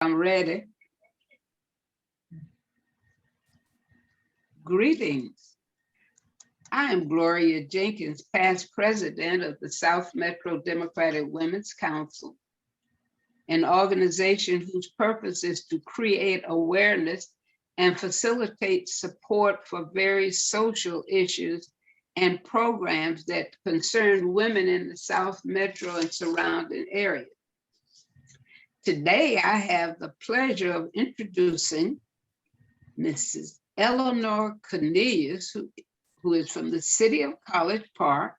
I'm ready. Greetings. I am Gloria Jenkins, past president of the South Metro Democratic Women's Council, an organization whose purpose is to create awareness and facilitate support for various social issues and programs that concern women in the South Metro and surrounding areas. Today, I have the pleasure of introducing Mrs. Eleanor Cornelius, who is from the city of College Park,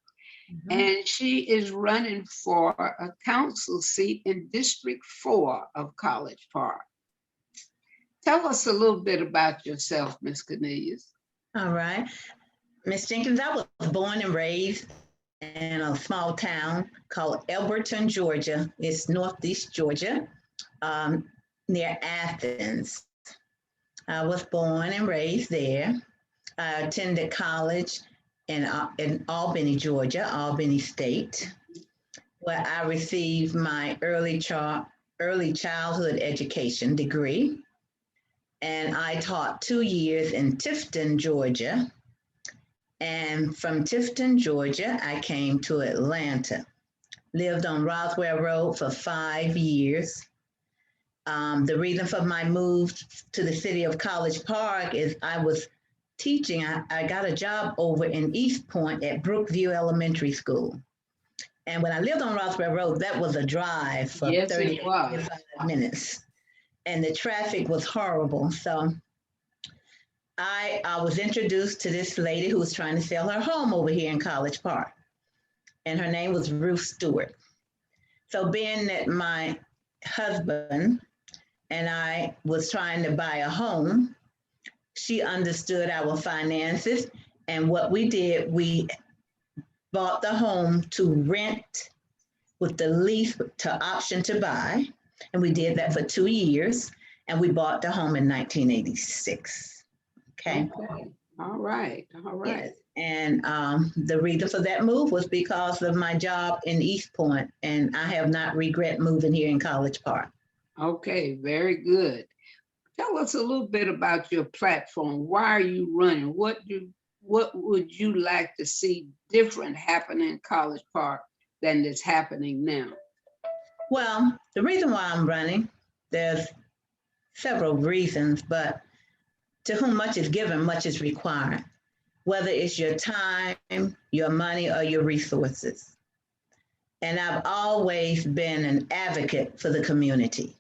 and she is running for a council seat in District 4 of College Park. Tell us a little bit about yourself, Ms. Cornelius. All right. Ms. Jenkins, I was born and raised in a small town called Elberton, Georgia. It's northeast Georgia, near Athens. I was born and raised there. I attended college in Albany, Georgia, Albany State, where I received my early childhood education degree. And I taught 2 years in Tifton, Georgia. And from Tifton, Georgia, I came to Atlanta. Lived on Roswell Road for 5 years. The reason for my move to the city of College Park is I was teaching. I got a job over in East Point at Brookview Elementary School. And when I lived on Roswell Road, that was a drive for 30 to 45 minutes. And the traffic was horrible. So I was introduced to this lady who was trying to sell her home over here in College Park. And her name was Ruth Stewart. So being that my husband and I was trying to buy a home, she understood our finances. And what we did, we bought the home to rent with the lease to option to buy. And we did that for 2 years. And we bought the home in 1986. Okay. All right. Yes. And the reason for that move was because of my job in East Point. And I have not regret moving here in College Park. Okay, very good. Tell us a little bit about your platform. Why are you running? What would you like to see different happen in College Park than is happening now? Well, the reason why I'm running, there's several reasons, but to whom much is given, much is required, whether it's your time, your money, or your resources. And I've always been an advocate for the community.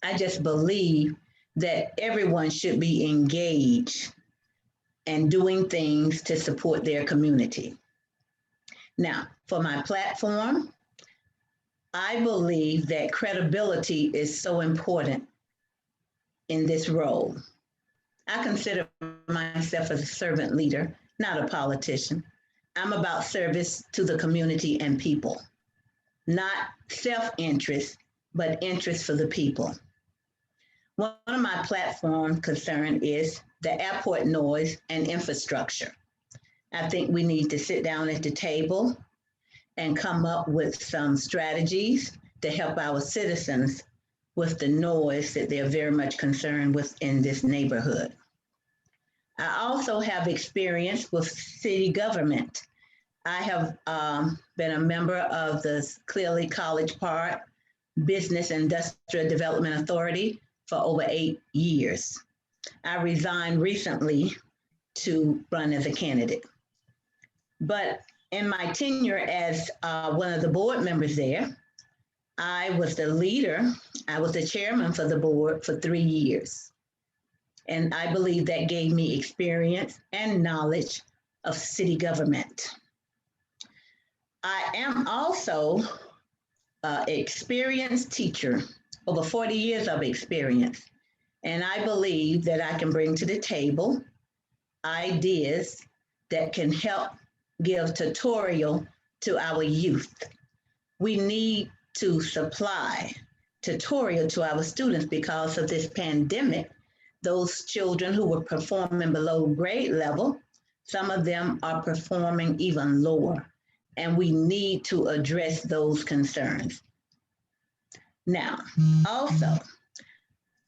I just believe that everyone should be engaged and doing things to support their community. Now, for my platform, I believe that credibility is so important in this role. I consider myself as a servant leader, not a politician. I'm about service to the community and people, not self-interest, but interest for the people. One of my platform concerns is the airport noise and infrastructure. I think we need to sit down at the table and come up with some strategies to help our citizens with the noise that they're very much concerned with in this neighborhood. I also have experience with city government. I have been a member of the Clearly College Park Business Industrial Development Authority for over 8 years. I resigned recently to run as a candidate. But in my tenure as one of the board members there, I was the leader. I was the chairman for the board for 3 years. And I believe that gave me experience and knowledge of city government. I am also an experienced teacher, over 40 years of experience. And I believe that I can bring to the table ideas that can help give tutorial to our youth. We need to supply tutorial to our students because of this pandemic. Those children who were performing below grade level, some of them are performing even lower, and we need to address those concerns. Now, also,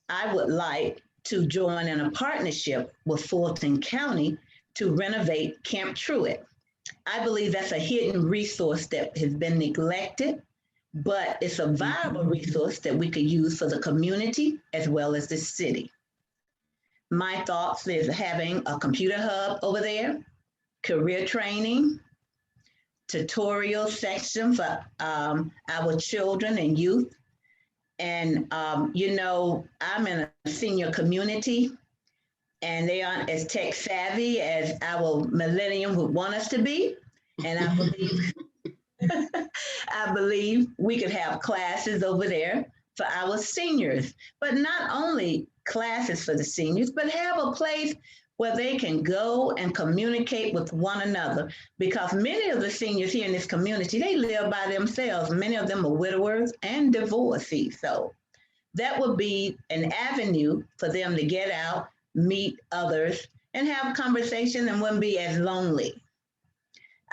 I would like to join in a partnership with Fulton County to renovate Camp Pruitt. I believe that's a hidden resource that has been neglected, but it's a viable resource that we could use for the community as well as the city. My thoughts is having a computer hub over there, career training, tutorial section for our children and youth. And, you know, I'm in a senior community and they aren't as tech savvy as our millennium would want us to be. And I believe, I believe we could have classes over there for our seniors, but not only classes for the seniors, but have a place where they can go and communicate with one another, because many of the seniors here in this community, they live by themselves. Many of them are widowers and divorcees. So that would be an avenue for them to get out, meet others, and have conversations and wouldn't be as lonely.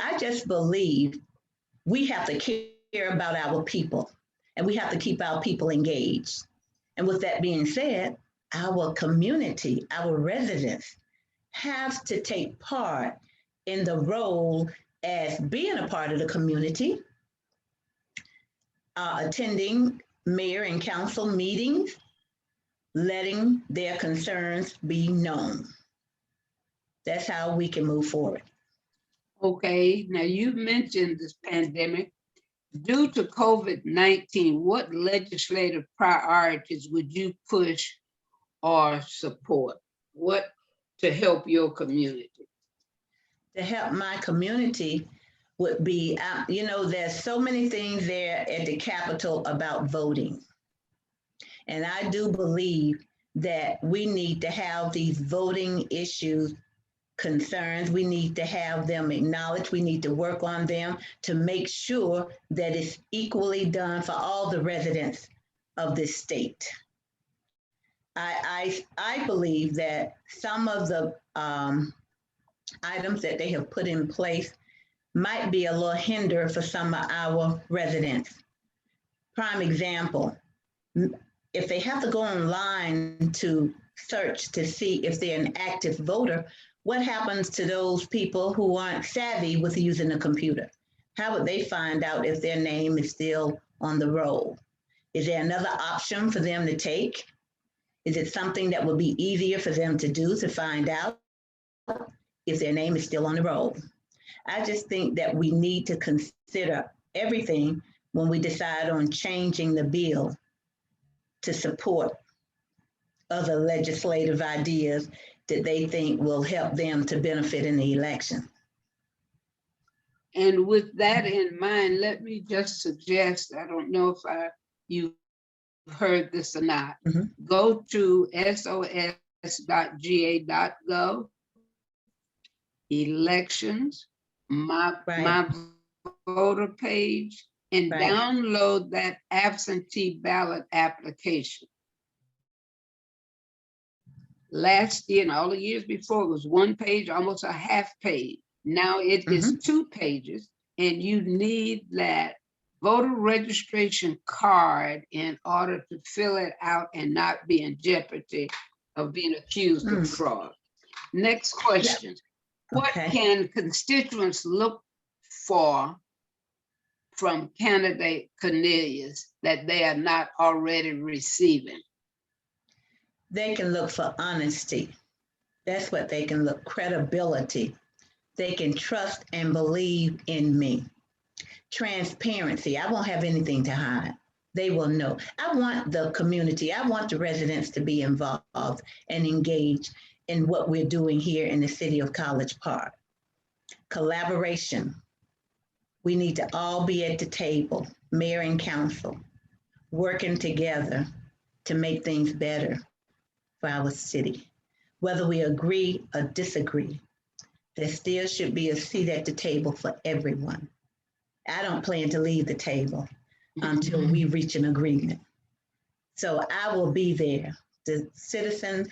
I just believe we have to care about our people and we have to keep our people engaged. And with that being said, our community, our residents, have to take part in the role as being a part of the community, attending mayor and council meetings, letting their concerns be known. That's how we can move forward. Okay, now you mentioned this pandemic. Due to COVID-19, what legislative priorities would you push or support? What to help your community? To help my community would be, you know, there's so many things there at the Capitol about voting. And I do believe that we need to have these voting issues, concerns, we need to have them acknowledged. We need to work on them to make sure that it's equally done for all the residents of this state. I believe that some of the items that they have put in place might be a little hinder for some of our residents. Prime example, if they have to go online to search to see if they're an active voter, what happens to those people who aren't savvy with using a computer? How would they find out if their name is still on the roll? Is there another option for them to take? Is it something that would be easier for them to do to find out if their name is still on the roll? I just think that we need to consider everything when we decide on changing the bill to support other legislative ideas that they think will help them to benefit in the election. And with that in mind, let me just suggest, I don't know if you heard this or not, go to sos.ga.gov, elections, my voter page, and download that absentee ballot application. Last year and all the years before, it was one page, almost a half page. Now it is 2 pages, and you need that voter registration card in order to fill it out and not be in jeopardy of being accused of fraud. Next question. What can constituents look for from candidate Cornelius that they are not already receiving? They can look for honesty. That's what they can look, credibility. They can trust and believe in me. Transparency, I won't have anything to hide. They will know. I want the community, I want the residents to be involved and engaged in what we're doing here in the city of College Park. Collaboration. We need to all be at the table, mayor and council, working together to make things better for our city. Whether we agree or disagree, there still should be a seat at the table for everyone. I don't plan to leave the table until we reach an agreement. So I will be there. The citizens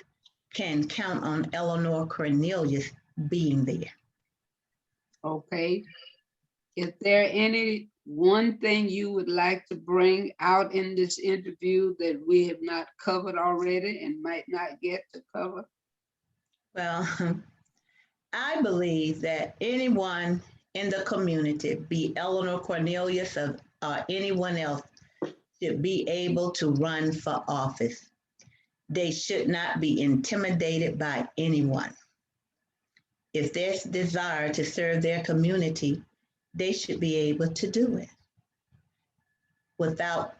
can count on Eleanor Cornelius being there. Okay. Is there any one thing you would like to bring out in this interview that we have not covered already and might not get to cover? Well, I believe that anyone in the community, be Eleanor Cornelius or anyone else, should be able to run for office. They should not be intimidated by anyone. If there's desire to serve their community, they should be able to do it without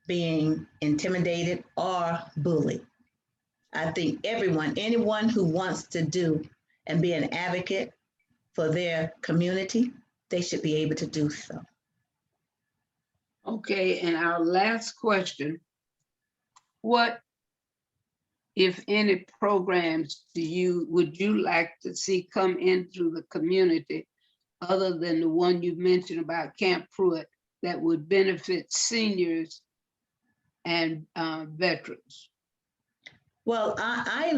being intimidated or bullied. I think anyone who wants to do and be an advocate for their community, they should be able to do so. Okay, and our last question, what, if any, programs would you like to see come into the community other than the one you mentioned about Camp Pruitt that would benefit seniors and veterans? Well, I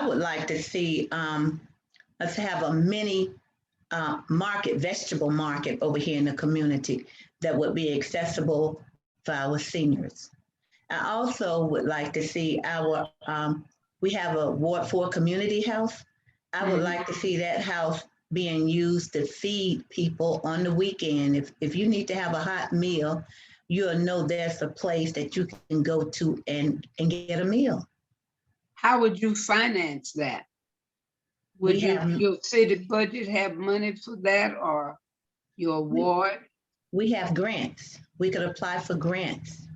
would like to see us have a mini vegetable market over here in the community that would be accessible for our seniors. I also would like to see we have a Ward 4 community house. I would like to see that house being used to feed people on the weekend. If you need to have a hot meal, you'll know there's a place that you can go to and get a meal. How would you finance that? Would your city budget have money for that, or your ward? We have grants. We could apply for grants.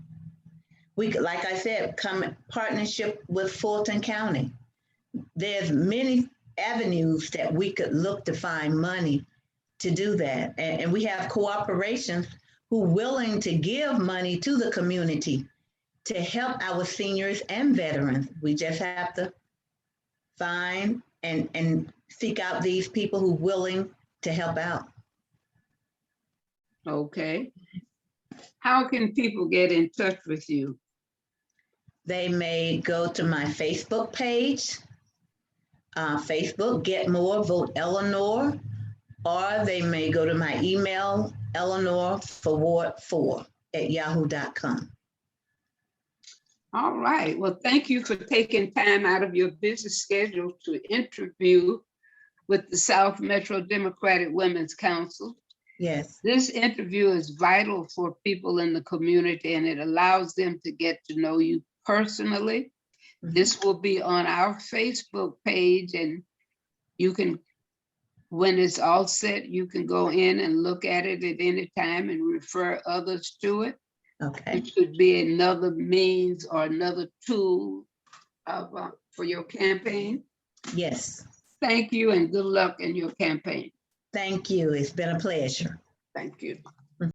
We could, like I said, come in partnership with Fulton County. There's many avenues that we could look to find money to do that. And we have corporations who are willing to give money to the community to help our seniors and veterans. We just have to find and seek out these people who are willing to help out. Okay. How can people get in touch with you? They may go to my Facebook page, Facebook, Get More, Vote Eleanor, or they may go to my email, eleanor4ward4@yahoo.com. All right. Well, thank you for taking time out of your busy schedule to interview with the South Metro Democratic Women's Council. Yes. This interview is vital for people in the community, and it allows them to get to know you personally. This will be on our Facebook page, and you can, when it's all set, you can go in and look at it at any time and refer others to it. Okay. It could be another means or another tool for your campaign. Yes. Thank you and good luck in your campaign. Thank you. It's been a pleasure. Thank you.